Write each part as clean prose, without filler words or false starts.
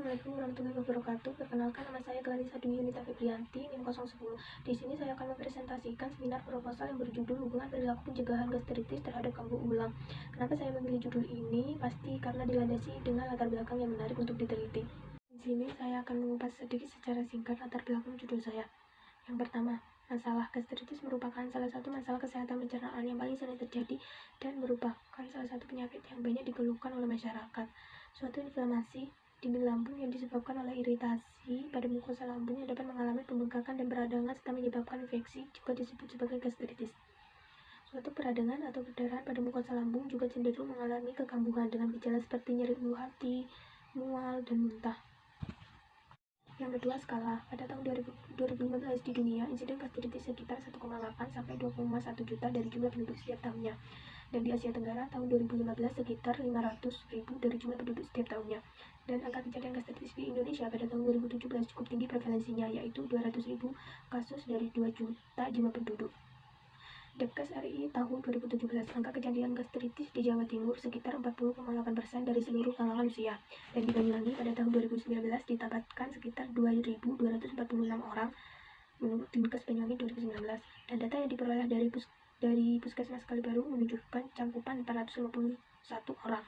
Assalamualaikum warahmatullahi wabarakatuh. Perkenalkan, nama saya Clarissa Dwi Yunita Febrianti, NIM 010. Di sini saya akan mempresentasikan seminar proposal yang berjudul Hubungan Perilaku Pencegahan Gastritis Terhadap Kambuh Ulang. Kenapa saya memilih judul ini? Pasti karena dilandasi dengan latar belakang yang menarik untuk diteliti. Di sini saya akan mengupas sedikit secara singkat latar belakang judul saya. Yang pertama, masalah gastritis merupakan salah satu masalah kesehatan pencernaan yang paling sering terjadi dan merupakan salah satu penyakit yang banyak dikeluhkan oleh masyarakat. Suatu inflamasi di lambung yang disebabkan oleh iritasi pada mukosa lambung yang dapat mengalami pembengkakan dan peradangan serta menyebabkan infeksi juga disebut sebagai gastritis. Suatu peradangan atau perdarahan pada mukosa lambung juga cenderung mengalami kekambuhan dengan gejala seperti nyeri ulu hati, mual, dan muntah. Yang kedua, skala. Pada tahun 2015 di dunia, insiden gastritis sekitar 1,8 sampai 2,1 juta dari jumlah penduduk setiap tahunnya. Dan di Asia Tenggara tahun 2015 sekitar 500.000 dari jumlah penduduk setiap tahunnya. Dan angka kejadian gastritis di Indonesia pada tahun 2017 cukup tinggi prevalensinya, yaitu 200.000 kasus dari 2 juta jumlah penduduk. Depkes RI tahun 2017, angka kejadian gastritis di Jawa Timur sekitar 40,8% dari seluruh kalangan usia. Dan di Banyuwangi pada tahun 2019 ditambahkan sekitar 2.246 orang menurut Dinkes Banyuwangi 2019. Dan data yang diperoleh dari Puskesmas Kalibaru menunjukkan cakupan 451 orang.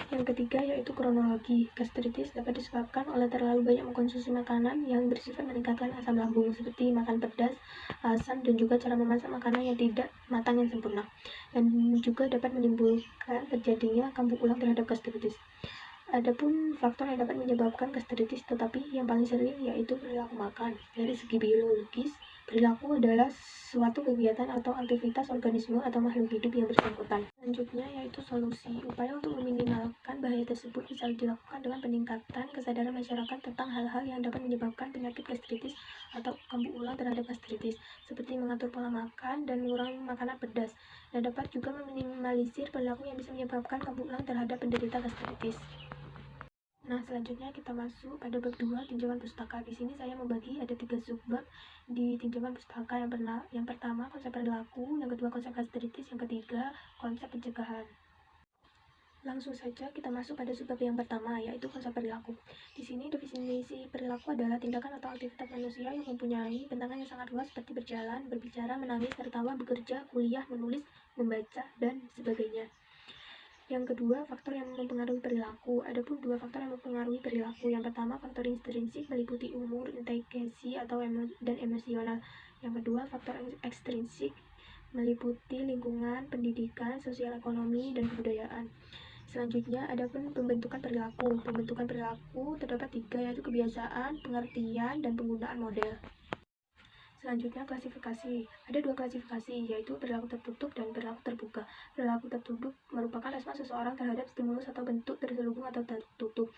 Yang ketiga yaitu kronologi. Gastritis dapat disebabkan oleh terlalu banyak mengkonsumsi makanan yang bersifat meningkatkan asam lambung seperti makan pedas, asam, dan juga cara memasak makanan yang tidak matang yang sempurna. Dan juga dapat menimbulkan terjadinya kambuh ulang terhadap gastritis. Adapun faktor yang dapat menyebabkan gastritis tetapi yang paling sering yaitu perilaku makan. Dari segi biologis, perilaku adalah suatu kegiatan atau aktivitas organisme atau makhluk hidup yang bersangkutan. Selanjutnya yaitu solusi. Upaya untuk meminimalkan bahaya tersebut bisa dilakukan dengan peningkatan kesadaran masyarakat tentang hal-hal yang dapat menyebabkan penyakit gastritis atau kambuh ulang terhadap gastritis, seperti mengatur pola makan dan mengurangi makanan pedas, dan dapat juga meminimalisir perilaku yang bisa menyebabkan kambuh ulang terhadap penderita gastritis. Nah, selanjutnya kita masuk pada bab 2, tinjauan pustaka. Di sini saya membagi ada 3 subbab di tinjauan pustaka. Yang pertama konsep perilaku, yang kedua konsep gastritis, yang ketiga konsep pencegahan. Langsung saja kita masuk pada subbab yang pertama, yaitu konsep perilaku. Di sini definisi perilaku adalah tindakan atau aktivitas manusia yang mempunyai bentangan yang sangat luas seperti berjalan, berbicara, menangis, tertawa, bekerja, kuliah, menulis, membaca, dan sebagainya. Yang kedua, faktor yang mempengaruhi perilaku. Adapun 2 faktor yang mempengaruhi perilaku. Yang pertama, faktor intrinsik meliputi umur, interaksi dan emosional. Yang kedua, faktor ekstrinsik meliputi lingkungan, pendidikan, sosial ekonomi, dan kebudayaan. Selanjutnya, adapun pembentukan perilaku. Pembentukan perilaku terdapat 3, yaitu kebiasaan, pengertian, dan penggunaan model. Selanjutnya klasifikasi. Ada 2 klasifikasi, yaitu perilaku tertutup dan perilaku terbuka. Perilaku tertutup merupakan respons seseorang terhadap stimulus atau bentuk terselubung atau tertutup.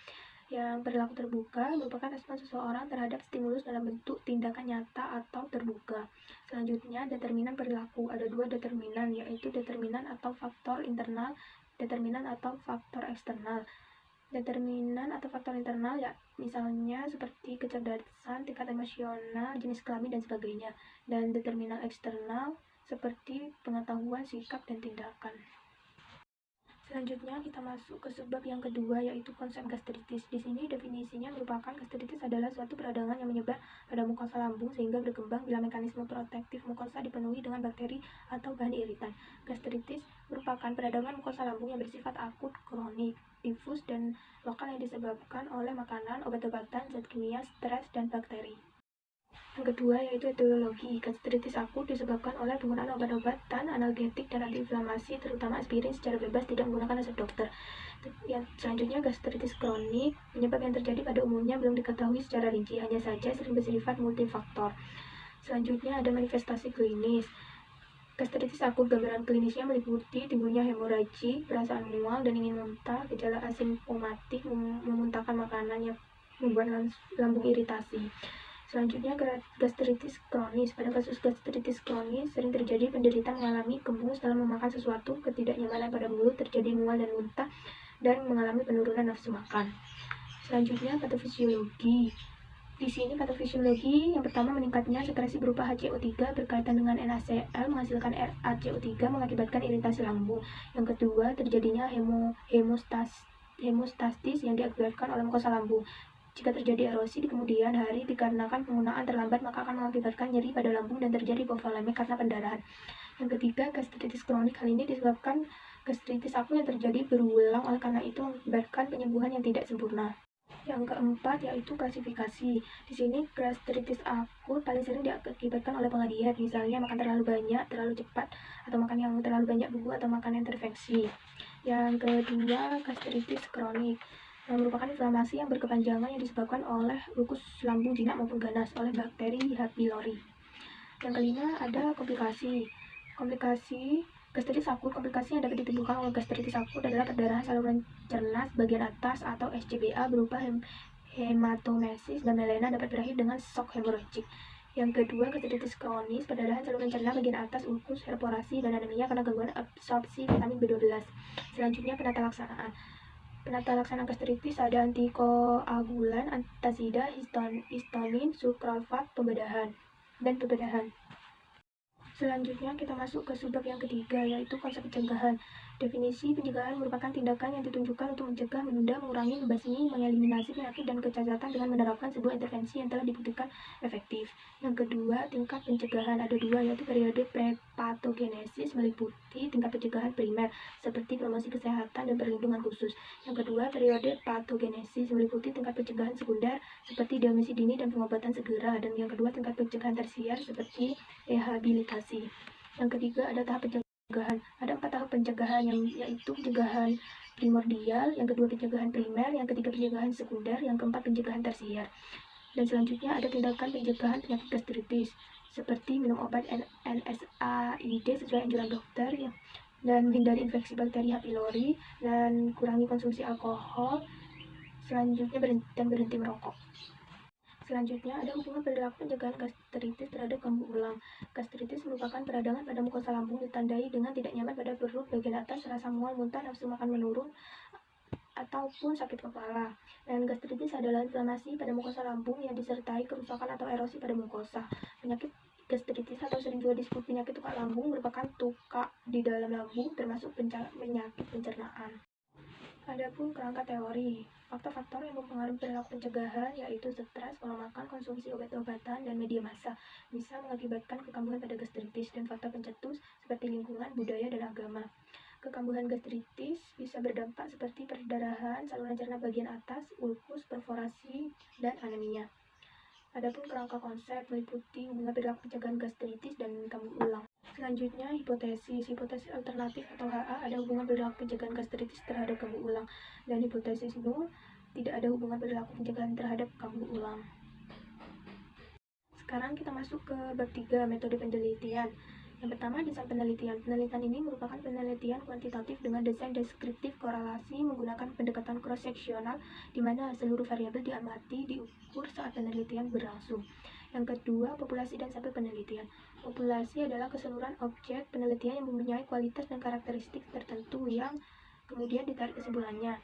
Yang perilaku terbuka merupakan respons seseorang terhadap stimulus dalam bentuk tindakan nyata atau terbuka. Selanjutnya determinan perilaku. Ada 2 determinan, yaitu determinan atau faktor internal, determinan atau faktor eksternal. Determinan atau faktor internal ya misalnya seperti kecerdasan, tingkat emosional, jenis kelamin, dan sebagainya. Dan determinan eksternal seperti pengetahuan, sikap, dan tindakan. Selanjutnya kita masuk ke subbab yang kedua, yaitu konsep gastritis. Di sini definisinya merupakan gastritis adalah suatu peradangan yang menyebar pada mukosa lambung sehingga berkembang bila mekanisme protektif mukosa dipenuhi dengan bakteri atau bahan iritan. Gastritis merupakan peradangan mukosa lambung yang bersifat akut, kronik, difus, dan lokal yang disebabkan oleh makanan, obat-obatan, zat kimia, stres, dan bakteri. Yang kedua yaitu etiologi. Gastritis akut disebabkan oleh penggunaan obat-obatan analgetik dan antiinflamasi, terutama aspirin secara bebas tidak menggunakan resep dokter. Yang selanjutnya gastritis kronik. Penyebab yang terjadi pada umumnya belum diketahui secara rinci, hanya saja sering bersifat multifaktor. Selanjutnya ada manifestasi klinis. Gastritis akut, gambaran klinisnya meliputi timbulnya hemoragi, perasaan mual dan ingin muntah, gejala asimptomatik, memuntahkan makanan yang membuat lambung iritasi. Selanjutnya gastritis kronis. Pada kasus gastritis kronis sering terjadi penderita mengalami gemes dalam memakan sesuatu, ketidaknyamanan pada mulut, terjadi mual dan muntah, dan mengalami penurunan nafsu makan. Selanjutnya patofisiologi. Di sini patofisiologi yang pertama meningkatnya sekresi berupa HCO3 berkaitan dengan NaCl menghasilkan HCO3 mengakibatkan iritasi lambung. Yang kedua terjadinya hemostasis yang diakibatkan oleh mukosa lambung. Jika terjadi erosi di kemudian hari dikarenakan penggunaan terlambat, maka akan mengakibatkan nyeri pada lambung dan terjadi hipovolemik karena pendarahan. Yang ketiga, gastritis kronik. Hal ini disebabkan gastritis akut yang terjadi berulang, oleh karena itu mengakibatkan penyembuhan yang tidak sempurna. Yang keempat yaitu klasifikasi. Di sini gastritis akut paling sering diakibatkan oleh pola diet, misalnya makan terlalu banyak, terlalu cepat, atau makan yang terlalu banyak bumbu atau makan yang terinfeksi. Yang kedua, gastritis kronik merupakan inflamasi yang berkepanjangan yang disebabkan oleh ukus lambung jinak maupun ganas oleh bakteri H. pylori. Yang kelima, ada komplikasi. Komplikasi gastritis akut. Komplikasi yang dapat ditimbulkan oleh gastritis akut adalah perdarahan saluran cerna bagian atas atau SCBA berupa hematomesis dan melena, dapat berakhir dengan shock hemoragik. Yang kedua, gastritis kronis, perdarahan saluran cerna bagian atas, ulkus, perforasi, dan anemia karena gangguan absorpsi vitamin B12. Selanjutnya, penata laksanaan. Penata laksanaan gastritis ada antikoagulan, antasida, histamin, sukralfat, pembedahan. Selanjutnya kita masuk ke subbab yang ketiga, yaitu konsep pencegahan. Definisi pencegahan merupakan tindakan yang ditunjukkan untuk mencegah, menunda, mengurangi, membasmi, mengeliminasi penyakit dan kecacatan dengan menerapkan sebuah intervensi yang telah dibuktikan efektif. Yang kedua, tingkat pencegahan ada dua, yaitu periode prepatogenesis meliputi tingkat pencegahan primer seperti promosi kesehatan dan perlindungan khusus. Yang kedua, periode patogenesis meliputi tingkat pencegahan sekunder seperti diagnosis dini dan pengobatan segera. Dan yang kedua, tingkat pencegahan tersier seperti rehabilitasi. Yang ketiga, ada tahap pencegahan. Ada 4 tahap pencegahan, yaitu pencegahan primordial, yang kedua pencegahan primer, yang ketiga pencegahan sekunder, yang keempat pencegahan tersier. Dan selanjutnya ada tindakan pencegahan penyakit gastritis seperti minum obat NSAID sesuai anjuran dokter, ya, dan menghindari infeksi bakteri H. pylori, dan kurangi konsumsi alkohol. Selanjutnya berhenti merokok. Selanjutnya ada hubungan perilaku pencegahan gastritis terhadap kambuh ulang. Gastritis merupakan peradangan pada mukosa lambung ditandai dengan tidak nyaman pada perut bagian atas, rasa mual, muntah, nafsu makan menurun, ataupun sakit kepala. Dan gastritis adalah inflamasi pada mukosa lambung yang disertai kerusakan atau erosi pada mukosa. Penyakit gastritis atau sering juga disebut penyakit tukak lambung merupakan tukak di dalam lambung, termasuk penyakit pencernaan. Adapun kerangka teori, faktor-faktor yang mempengaruhi perilaku pencegahan yaitu stres, pola makan, konsumsi obat-obatan, dan media massa bisa mengakibatkan kekambuhan pada gastritis, dan faktor pencetus seperti lingkungan, budaya, dan agama. Kekambuhan gastritis bisa berdampak seperti perdarahan saluran cerna bagian atas, ulkus, perforasi, dan anemia. Adapun kerangka konsep meliputi hubungan perilaku pencegahan gastritis dan kambuh ulang. Selanjutnya, hipotesis alternatif atau HA, ada hubungan perilaku pencegahan gastritis terhadap kambuh ulang, dan hipotesis nul, tidak ada hubungan perilaku pencegahan terhadap kambuh ulang. Sekarang kita masuk ke bab 3, metode penelitian. Yang pertama, desain penelitian. Penelitian ini merupakan penelitian kuantitatif dengan desain deskriptif korelasi menggunakan pendekatan cross-seksional di mana seluruh variabel diamati diukur saat penelitian berlangsung. Yang kedua, populasi dan sampel penelitian. Populasi adalah keseluruhan objek penelitian yang mempunyai kualitas dan karakteristik tertentu yang kemudian ditarik kesimpulannya.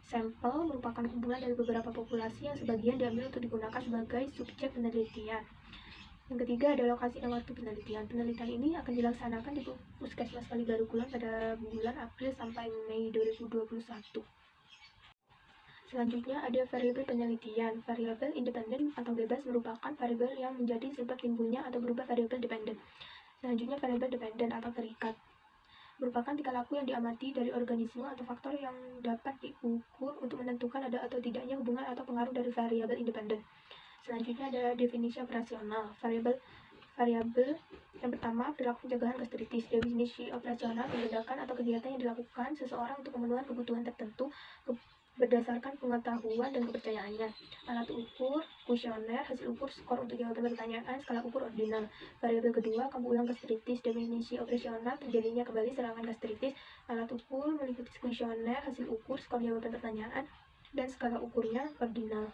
Sampel merupakan kumpulan dari beberapa populasi yang sebagian diambil untuk digunakan sebagai subjek penelitian. Yang ketiga ada lokasi dan waktu penelitian. Penelitian ini akan dilaksanakan di Puskesmas Kalibaru Kulon pada bulan April sampai Mei 2021. Selanjutnya ada variabel penelitian. Variabel independen atau bebas merupakan variabel yang menjadi sebab timbulnya atau berubah variabel dependen. Selanjutnya variabel dependen atau terikat merupakan tingkah laku yang diamati dari organisme atau faktor yang dapat diukur untuk menentukan ada atau tidaknya hubungan atau pengaruh dari variabel independen. Selanjutnya ada definisi operasional. Variabel yang pertama, perilaku pencegahan gastritis. Definisi operasional membedakan atau kegiatan yang dilakukan seseorang untuk memenuhi kebutuhan tertentu berdasarkan pengetahuan dan kepercayaannya. Alat ukur, kuesioner, hasil ukur, skor untuk jawaban pertanyaan, skala ukur ordinal. Variabel kedua, kambuh ulang gastritis. Definisi operasional, terjadinya kembali serangan gastritis. Alat ukur meliputi kuesioner, hasil ukur, skor jawaban pertanyaan, dan skala ukurnya ordinal.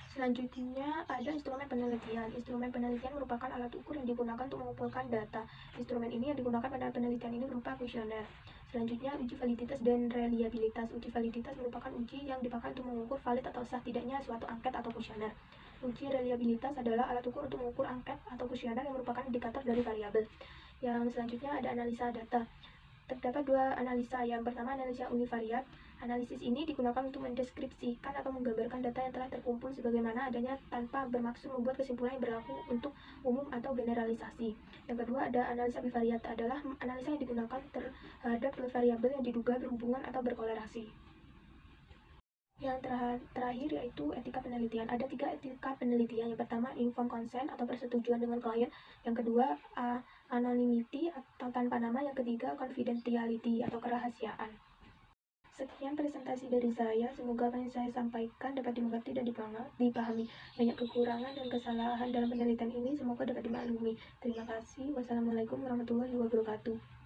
Selanjutnya ada instrumen penelitian. Instrumen penelitian merupakan alat ukur yang digunakan untuk mengumpulkan data. Instrumen ini yang digunakan pada penelitian ini berupa kuesioner. Selanjutnya uji validitas dan reliabilitas. Uji validitas merupakan uji yang dipakai untuk mengukur valid atau sah tidaknya suatu angket atau kuesioner. Uji reliabilitas adalah alat ukur untuk mengukur angket atau kuesioner yang merupakan indikator dari variabel. Yang selanjutnya ada analisa data. Terdapat dua analisa. Yang pertama analisa univariat. Analisis ini digunakan untuk mendeskripsikan atau menggambarkan data yang telah terkumpul sebagaimana adanya tanpa bermaksud membuat kesimpulan yang berlaku untuk umum atau generalisasi. Yang kedua ada analisa bivariat, adalah analisa yang digunakan terhadap variabel yang diduga berhubungan atau berkorelasi. Yang terakhir yaitu etika penelitian. Ada 3 etika penelitian. Yang pertama, informed consent atau persetujuan dengan klien. Yang kedua, anonymity atau tanpa nama. Yang ketiga, confidentiality atau kerahasiaan. Sekian presentasi dari saya. Semoga apa yang saya sampaikan dapat dimengerti dan dipahami. Banyak kekurangan dan kesalahan dalam penelitian ini, semoga dapat dimaklumi. Terima kasih. Wassalamualaikum warahmatullahi wabarakatuh.